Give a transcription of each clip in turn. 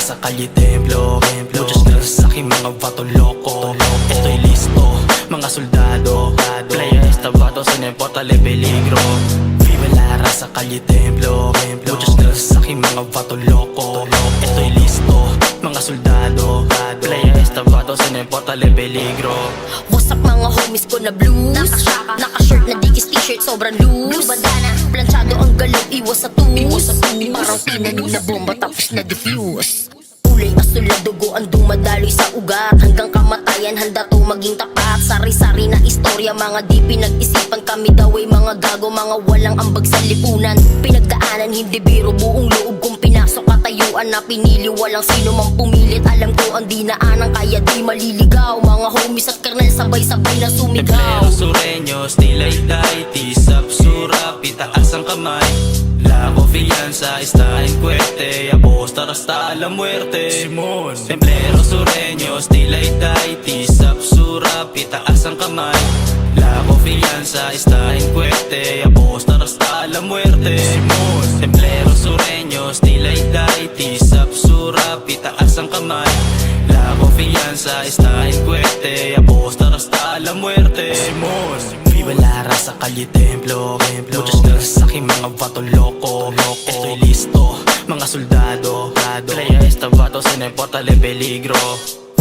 Sa kalye templo, muchas gracias sa aking mga vato loko. Ito'y listo, mga soldado, playa estabato, sin importa le peligro. Vive la raza kalye templo, muchas gracias sa aking mga vato loko. Ito'y listo, mga soldado, playa estabato, sin importa le peligro. Wasak mga homies ko na blues, naka-shirt na digis t-shirt sobrang loose, bandana, planchado ang galaw, iwas sa tus. Parang tinanim na bomba tapos na diffuse. Kulay asul na dugo ang dumadaloy sa ugat, hanggang kamatayan handa to maging tapat. Sari-sari na istorya, mga di pinag-isipan. Kami daw ay mga gago, mga walang ambag sa lipunan. Pinagdaanan hindi biro, buong loob kong pinasok. Katayuan na pinili, walang sino mang pumilit. Alam ko ang dinaanan, kaya di maliligaw. Mga homies at kernel sabay-sabay na sumigaw. Templero sureños, nilay daiti, sapsura, pitaas ang kamay. La confianza está en Cuete, apostar hasta la muerte. Simón. Templeros sureños, nilay daiti, sapsura, pitaas ang kamay. La confianza está en Cuete, apostar hasta la muerte. Simón. Templeros sureños, nilay daiti, sapsura, pitaas ang kamay. La confianza está en Cuete, apostar hasta la muerte. Simón. Viva la raza kalye templo, muchas gracias sa aking mga vato loko. Ito'y listo, mga soldado, playa estabato, sin importa le peligro.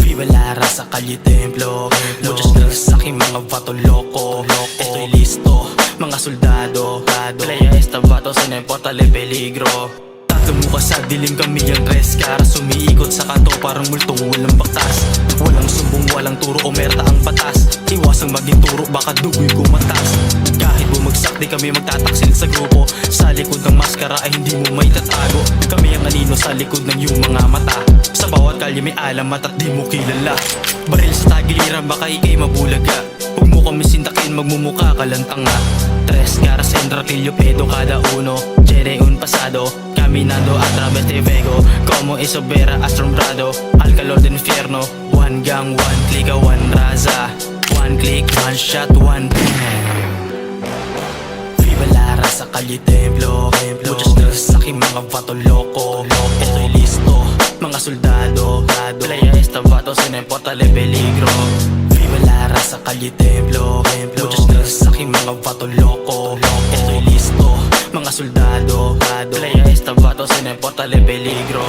Viva la raza kalye templo, muchas gracias sa aking mga vato loko. Ito'y listo, mga soldado, playa estabato, sin importa le peligro. Tumuka sa dilim kami ang tres cara, sumiikot sa kanto parang multong walang bakas. Walang sumbong, walang turo, omerta ang batas. Iwasang maging turo, baka dugoy kumatas. Kahit bumagsak di kami magtataksil sa grupo. Sa likod ng maskara ay hindi mo may tatago. Kami ang anino sa likod ng iyong mga mata. Sa bawat kalye may alamat at di mo kilala. Baril sa tagiliran, baka ikay mabulaga. Huwag mo kami sintakin, magmumuka ka lang tanga. Tres caras en ratillo, pedo cada uno. Tiene un pasado, caminando a través de fuego, como isobera asombrado al calor del infierno. One gang, one click, one raza. One click, one shot, one bang. Viva la raza kalye templo, muchas gracias sa aking mga vato loko. Ito'y listo, mga soldado, playa estabato, sin importa le peligro. Viva la raza kalye templo, muchas gracias sa aking mga vato loko. Ito'y listo, mga soldado, playa estabato, sin importa le peligro.